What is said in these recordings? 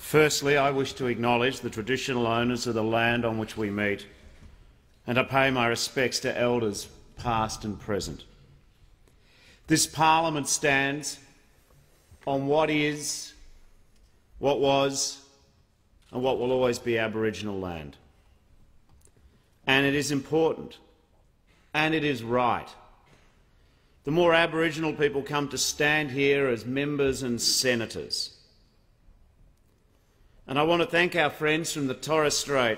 Firstly, I wish to acknowledge the traditional owners of the land on which we meet, and I pay my respects to elders past and present. This parliament stands on what is, what was, and what will always be Aboriginal land. And it is important, and it is right. The more Aboriginal people come to stand here as members and senators. And I want to thank our friends from the Torres Strait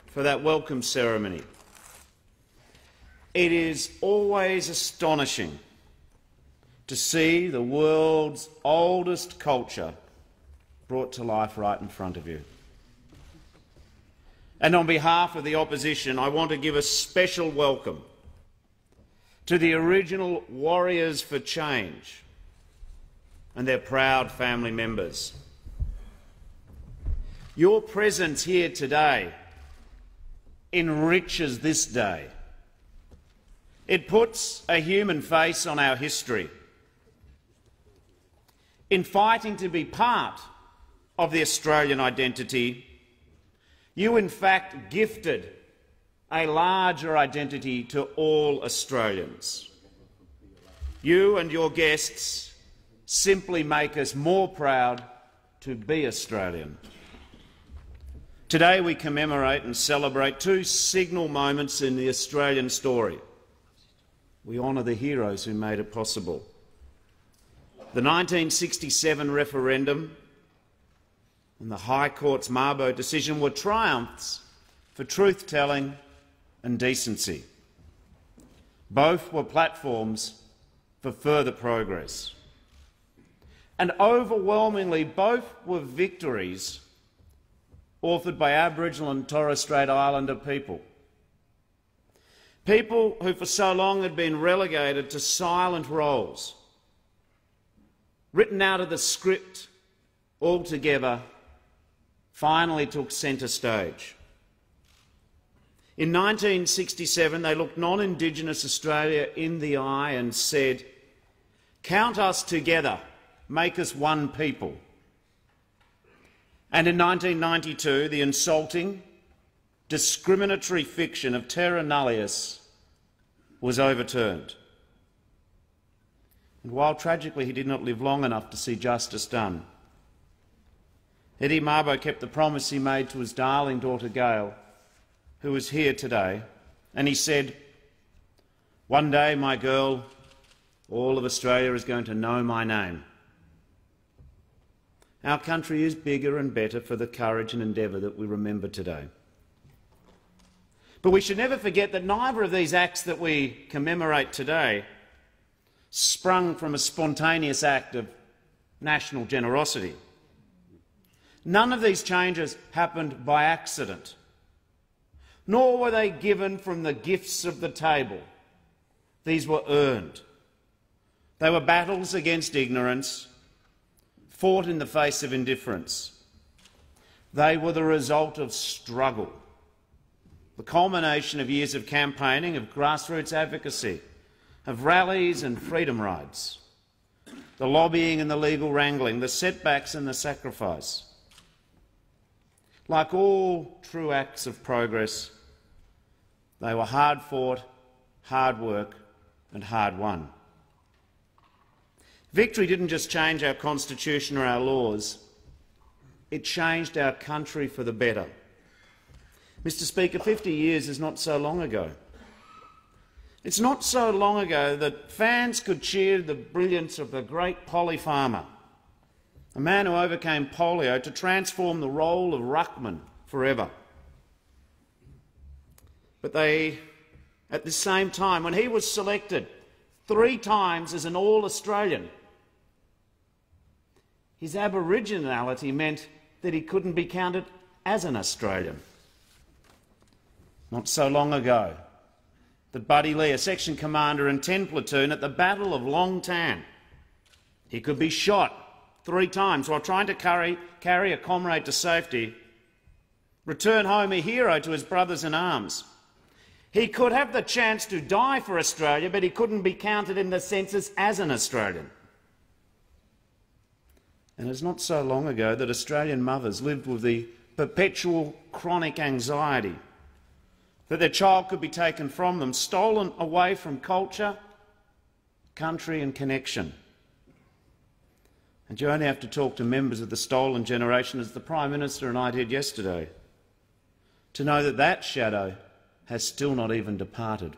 for that welcome ceremony. It is always astonishing to see the world's oldest culture brought to life right in front of you. And on behalf of the opposition, I want to give a special welcome to the original Warriors for Change and their proud family members. Your presence here today enriches this day. It puts a human face on our history. In fighting to be part of the Australian identity, you in fact gifted a larger identity to all Australians. You and your guests simply make us more proud to be Australian. Today we commemorate and celebrate two signal moments in the Australian story. We honour the heroes who made it possible. The 1967 referendum and the High Court's Mabo decision were triumphs for truth-telling and decency. Both were platforms for further progress. And overwhelmingly, both were victories authored by Aboriginal and Torres Strait Islander people. People who for so long had been relegated to silent roles, written out of the script altogether, finally took centre stage. In 1967, they looked non-Indigenous Australia in the eye and said, "Count us together, make us one people." And in 1992, the insulting, discriminatory fiction of terra nullius was overturned. And while tragically he did not live long enough to see justice done, Eddie Mabo kept the promise he made to his darling daughter Gail, who is here today, and he said, "One day, my girl, all of Australia is going to know my name." Our country is bigger and better for the courage and endeavour that we remember today. But we should never forget that neither of these acts that we commemorate today sprung from a spontaneous act of national generosity. None of these changes happened by accident, nor were they given from the gifts of the table. These were earned. They were battles against ignorance, fought in the face of indifference. They were the result of struggle, the culmination of years of campaigning, of grassroots advocacy, of rallies and freedom rides, the lobbying and the legal wrangling, the setbacks and the sacrifice. Like all true acts of progress, they were hard fought, hard work and hard won. Victory didn't just change our constitution or our laws, it changed our country for the better. Mr Speaker, 50 years is not so long ago. It's not so long ago that fans could cheer the brilliance of the great Polly Farmer, a man who overcame polio to transform the role of ruckman forever. But at the same time, when he was selected 3 times as an All-Australian, his Aboriginality meant that he couldn't be counted as an Australian. Not so long ago that Buddy Lee, a section commander in 10 Platoon at the Battle of Long Tan, he could be shot 3 times while trying to carry a comrade to safety, return home a hero to his brothers in arms. He could have the chance to die for Australia, but he couldn't be counted in the census as an Australian. And it's not so long ago that Australian mothers lived with the perpetual chronic anxiety that their child could be taken from them, stolen away from culture, country and connection. And you only have to talk to members of the stolen generation, as the Prime Minister and I did yesterday, to know that that shadow has still not even departed.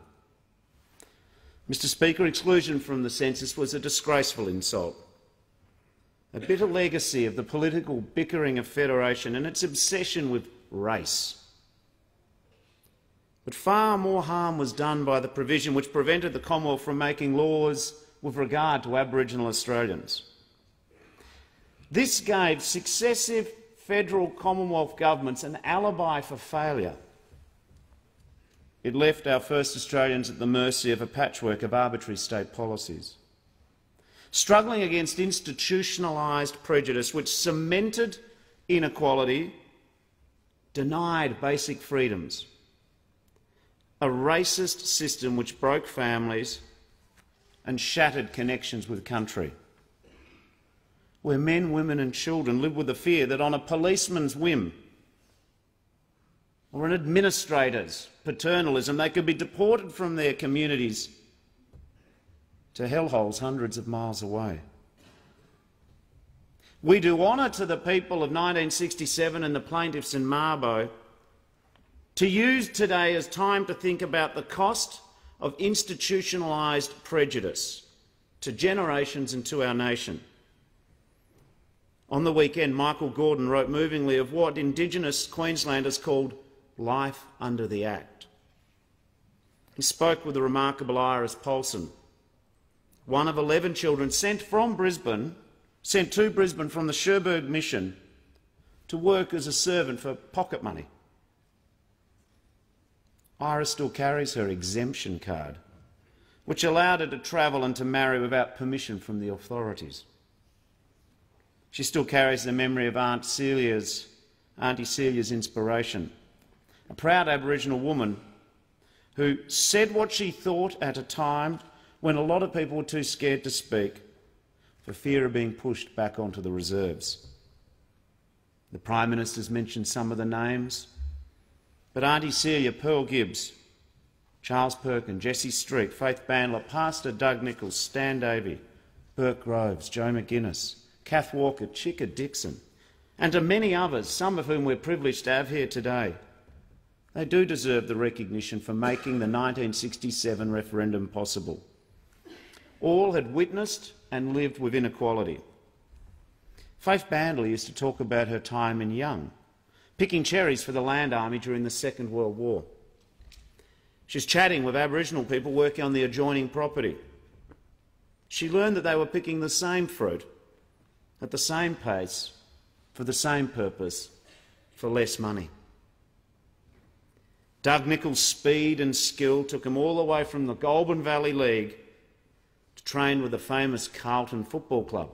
Mr Speaker, exclusion from the census was a disgraceful insult, a bitter legacy of the political bickering of federation and its obsession with race. But far more harm was done by the provision which prevented the Commonwealth from making laws with regard to Aboriginal Australians. This gave successive federal Commonwealth governments an alibi for failure. It left our first Australians at the mercy of a patchwork of arbitrary state policies, struggling against institutionalised prejudice which cemented inequality, denied basic freedoms, a racist system which broke families and shattered connections with country, where men, women and children live with the fear that on a policeman's whim or an administrator's paternalism they could be deported from their communities to hellholes hundreds of miles away. We do honour to the people of 1967 and the plaintiffs in Mabo to use today as time to think about the cost of institutionalised prejudice to generations and to our nation. On the weekend, Michael Gordon wrote movingly of what Indigenous Queenslanders called life under the Act. He spoke with the remarkable Iris Paulson, one of 11 children sent to Brisbane from the Cherbourg Mission to work as a servant for pocket money. Iris still carries her exemption card, which allowed her to travel and to marry without permission from the authorities. She still carries the memory of Auntie Celia's inspiration, a proud Aboriginal woman who said what she thought at a time when a lot of people were too scared to speak for fear of being pushed back onto the reserves. The Prime Minister's mentioned some of the names, but Auntie Celia, Pearl Gibbs, Charles Perkin, Jessie Street, Faith Bandler, Pastor Doug Nichols, Stan Davey, Burke Groves, Joe McGuinness, Kath Walker, Chicka Dixon, and to many others, some of whom we're privileged to have here today. They do deserve the recognition for making the 1967 referendum possible. All had witnessed and lived with inequality. Faith Bandler used to talk about her time in Young, picking cherries for the Land Army during the Second World War. She was chatting with Aboriginal people working on the adjoining property. She learned that they were picking the same fruit, at the same pace, for the same purpose, for less money. Doug Nichols' speed and skill took him all the way from the Goulburn Valley League to train with the famous Carlton Football Club.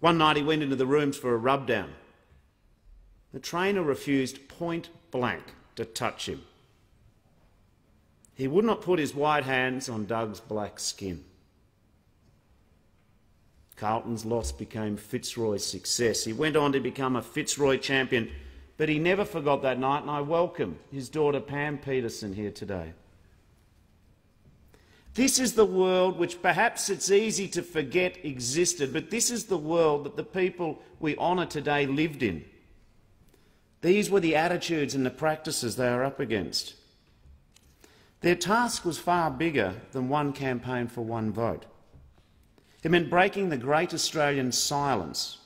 One night he went into the rooms for a rub-down. The trainer refused point blank to touch him. He would not put his white hands on Doug's black skin. Carlton's loss became Fitzroy's success. He went on to become a Fitzroy champion, but he never forgot that night, and I welcome his daughter Pam Peterson here today. This is the world which perhaps it's easy to forget existed, but this is the world that the people we honour today lived in. These were the attitudes and the practices they are up against. Their task was far bigger than one campaign for one vote. It meant breaking the great Australian silence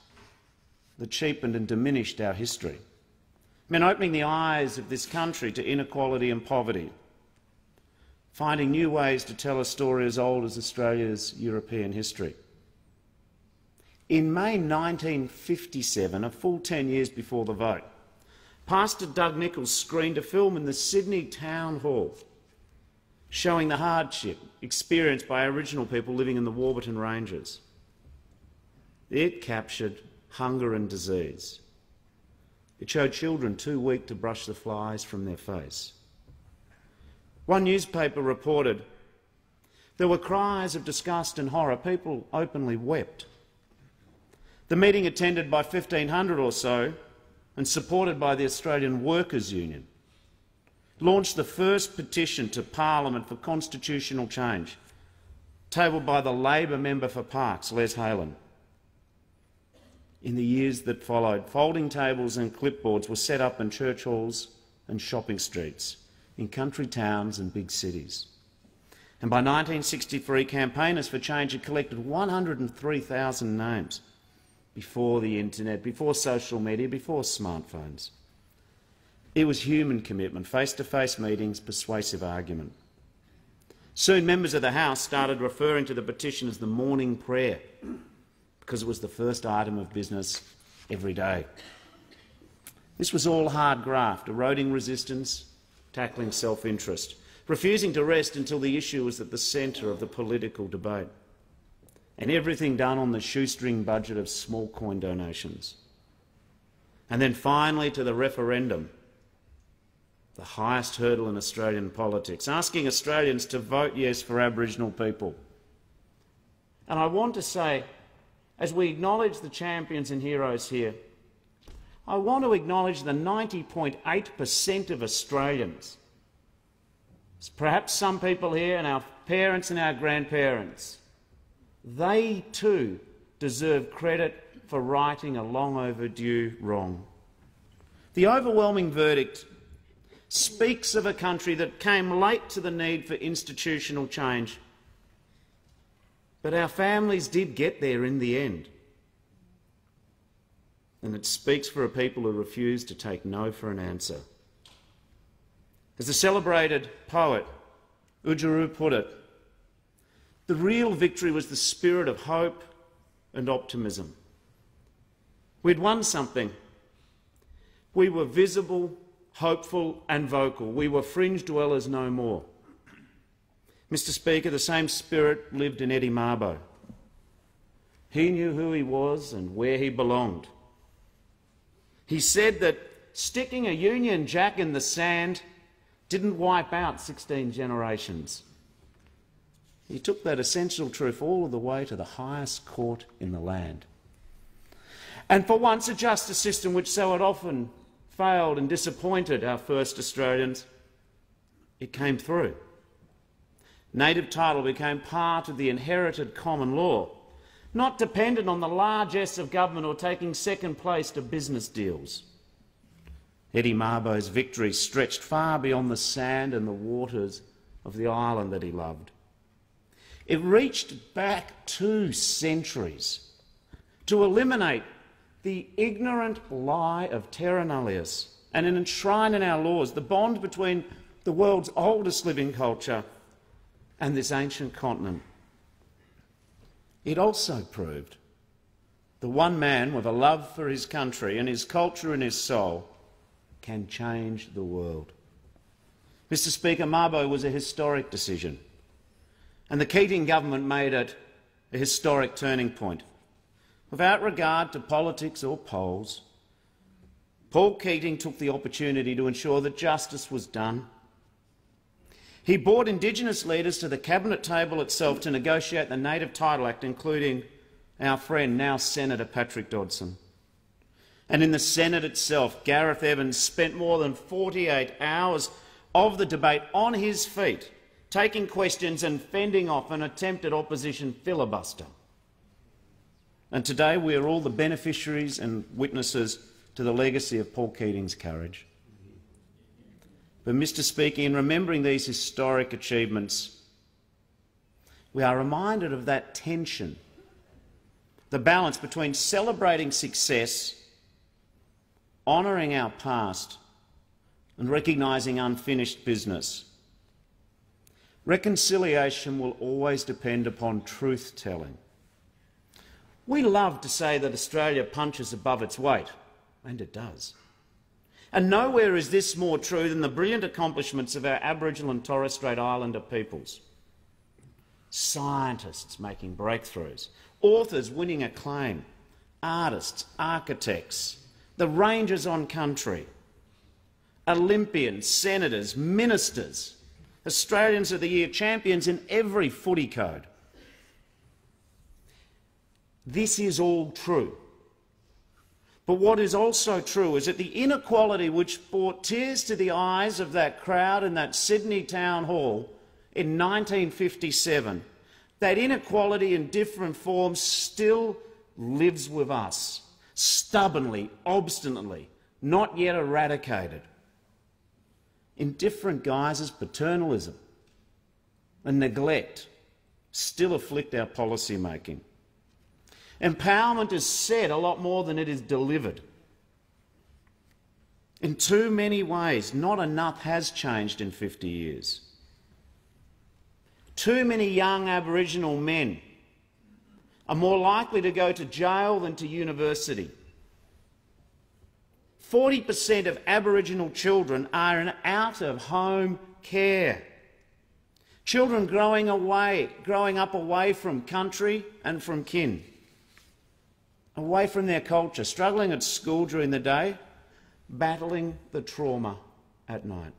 that cheapened and diminished our history. It meant opening the eyes of this country to inequality and poverty, finding new ways to tell a story as old as Australia's European history. In May 1957, a full 10 years before the vote, Pastor Doug Nichols screened a film in the Sydney Town Hall showing the hardship experienced by Aboriginal people living in the Warburton Ranges. It captured hunger and disease. It showed children too weak to brush the flies from their face. One newspaper reported there were cries of disgust and horror. People openly wept. The meeting, attended by 1,500 or so and supported by the Australian Workers' Union, launched the first petition to Parliament for constitutional change, tabled by the Labor member for Parkes, Les Halen. In the years that followed, folding tables and clipboards were set up in church halls and shopping streets, in country towns and big cities. And by 1963, campaigners for change had collected 103,000 names before the internet, before social media, before smartphones. It was human commitment, face-to-face meetings, persuasive argument. Soon members of the House started referring to the petition as the morning prayer, because it was the first item of business every day. This was all hard graft, eroding resistance, tackling self-interest, refusing to rest until the issue was at the centre of the political debate, and everything done on the shoestring budget of small coin donations. And then finally to the referendum, the highest hurdle in Australian politics, asking Australians to vote yes for Aboriginal people. And I want to say, as we acknowledge the champions and heroes here, I want to acknowledge the 90.8% of Australians. Perhaps some people here and our parents and our grandparents, they too deserve credit for righting a long overdue wrong. The overwhelming verdict speaks of a country that came late to the need for institutional change, but our families did get there in the end. And it speaks for a people who refuse to take no for an answer. As the celebrated poet Ujuru put it, the real victory was the spirit of hope and optimism. We'd won something. We were visible, hopeful and vocal. We were fringe dwellers no more. Mr. Speaker, the same spirit lived in Eddie Mabo. He knew who he was and where he belonged. He said that sticking a Union Jack in the sand didn't wipe out 16 generations. He took that essential truth all the way to the highest court in the land. And for once, a justice system which so had often failed and disappointed our first Australians, it came through. Native title became part of the inherited common law, not dependent on the largesse of government or taking second place to business deals. Eddie Mabo's victory stretched far beyond the sand and the waters of the island that he loved. It reached back 2 centuries to eliminate the ignorant lie of terra nullius and enshrine in our laws the bond between the world's oldest living culture and this ancient continent. It also proved the one man with a love for his country and his culture and his soul can change the world. Mr. Speaker, Mabo was a historic decision, and the Keating government made it a historic turning point. Without regard to politics or polls, Paul Keating took the opportunity to ensure that justice was done. He brought Indigenous leaders to the Cabinet table itself to negotiate the Native Title Act, including our friend, now Senator Patrick Dodson. And in the Senate itself, Gareth Evans spent more than 48 hours of the debate on his feet, taking questions and fending off an attempted opposition filibuster. And today we are all the beneficiaries and witnesses to the legacy of Paul Keating's courage. But, Mr. Speaker, in remembering these historic achievements, we are reminded of that tension, the balance between celebrating success, honouring our past and recognising unfinished business. Reconciliation will always depend upon truth-telling. We love to say that Australia punches above its weight, and it does. And nowhere is this more true than the brilliant accomplishments of our Aboriginal and Torres Strait Islander peoples. Scientists making breakthroughs, authors winning acclaim, artists, architects, the rangers on country, Olympians, senators, ministers, Australians of the Year, champions in every footy code. This is all true, But what is also true is that the inequality which brought tears to the eyes of that crowd in that Sydney town hall in 1957, that inequality in different forms still lives with us, stubbornly, obstinately, not yet eradicated. In different guises, paternalism and neglect still afflict our policy making. Empowerment is said a lot more than it is delivered. In too many ways, not enough has changed in 50 years. Too many young Aboriginal men are more likely to go to jail than to university. 40% of Aboriginal children are in out-of-home care. Children growing up away from country and from kin, away from their culture, struggling at school during the day, battling the trauma at night.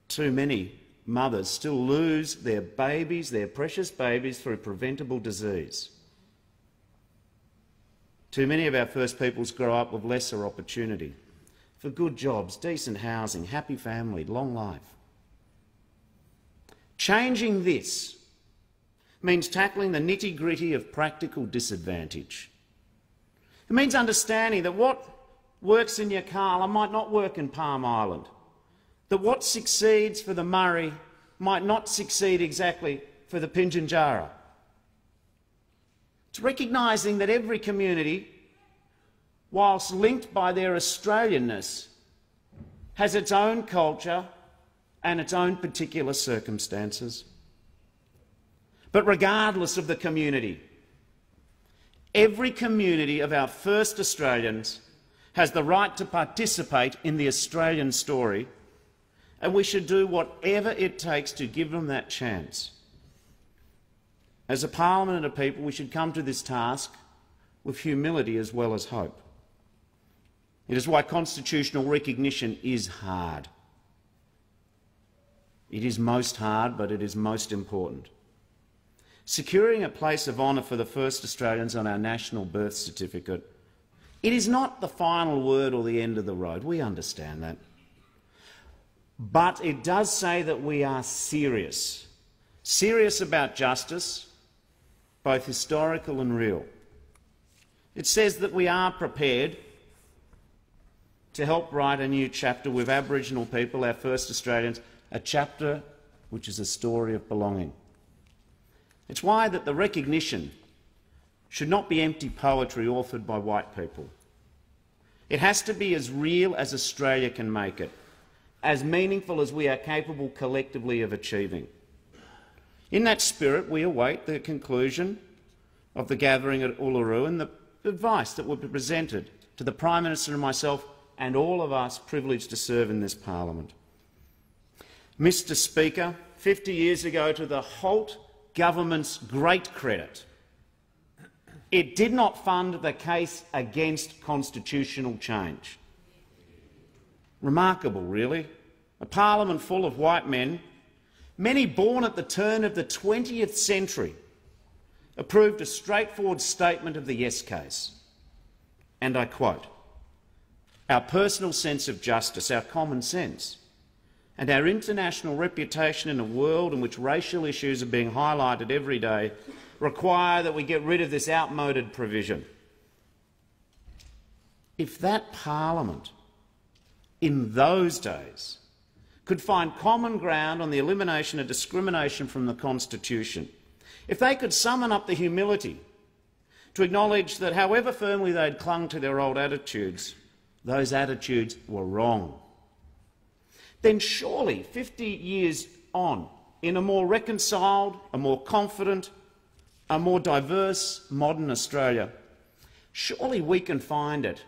Too many mothers still lose their babies, their precious babies, through preventable disease. Too many of our First Peoples grow up with lesser opportunity for good jobs, decent housing, happy family, long life. Changing this means tackling the nitty-gritty of practical disadvantage. It means understanding that what works in Yirrkala might not work in Palm Island, that what succeeds for the Murray might not succeed exactly for the Pinjarra. It's recognising that every community, whilst linked by their Australianness, has its own culture and its own particular circumstances. But regardless of the community, every community of our first Australians has the right to participate in the Australian story, and we should do whatever it takes to give them that chance. As a parliament and a people, we should come to this task with humility as well as hope. It is why constitutional recognition is hard. It is most hard, but it is most important. Securing a place of honour for the first Australians on our national birth certificate, it is not the final word or the end of the road. We understand that. But it does say that we are serious. Serious about justice, both historical and real. It says that we are prepared to help write a new chapter with Aboriginal people, our first Australians, a chapter which is a story of belonging. It's why that the recognition should not be empty poetry authored by white people. It has to be as real as Australia can make it, as meaningful as we are capable collectively of achieving. In that spirit, we await the conclusion of the gathering at Uluru and the advice that will be presented to the Prime Minister and myself and all of us privileged to serve in this parliament. Mr Speaker, 50 years ago, to the Holt government's great credit, it did not fund the case against constitutional change. Remarkable, really. A parliament full of white men, many born at the turn of the 20th century, approved a straightforward statement of the yes case. And I quote, "Our personal sense of justice, our common sense, and our international reputation in a world in which racial issues are being highlighted every day require that we get rid of this outmoded provision." If that parliament in those days could find common ground on the elimination of discrimination from the Constitution, if they could summon up the humility to acknowledge that however firmly they'd clung to their old attitudes, those attitudes were wrong, then surely 50 years on, in a more reconciled, a more confident, a more diverse modern Australia, surely we can find it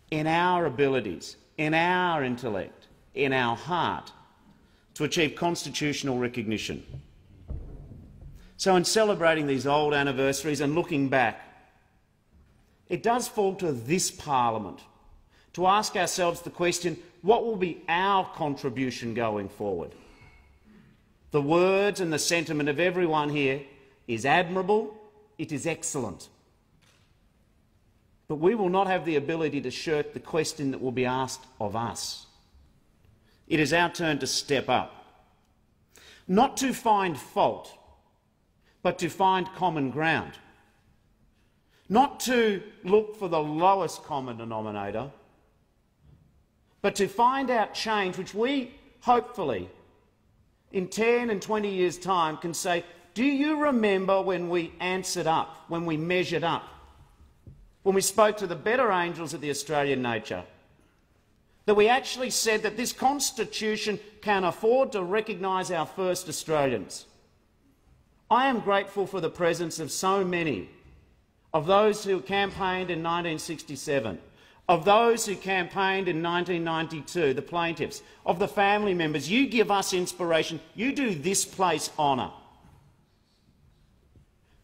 in our abilities, in our intellect, in our heart, to achieve constitutional recognition. So in celebrating these old anniversaries and looking back, it does fall to this parliament to ask ourselves the question, what will be our contribution going forward? The words and the sentiment of everyone here is admirable, it is excellent. But we will not have the ability to shirk the question that will be asked of us. It is our turn to step up, not to find fault, but to find common ground, not to look for the lowest common denominator, but to find out change which we, hopefully, in 10 and 20 years' time can say, do you remember when we answered up, when we measured up, when we spoke to the better angels of the Australian nature, that we actually said that this Constitution can afford to recognise our first Australians? I am grateful for the presence of so many of those who campaigned in 1967, of those who campaigned in 1992, the plaintiffs, of the family members. You give us inspiration. You do this place honour.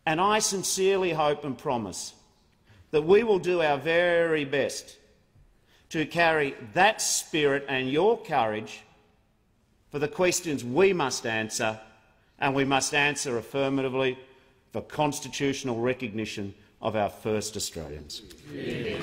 And I sincerely hope and promise that we will do our very best to carry that spirit and your courage for the questions we must answer, and we must answer affirmatively for constitutional recognition of our first Australians. Yeah.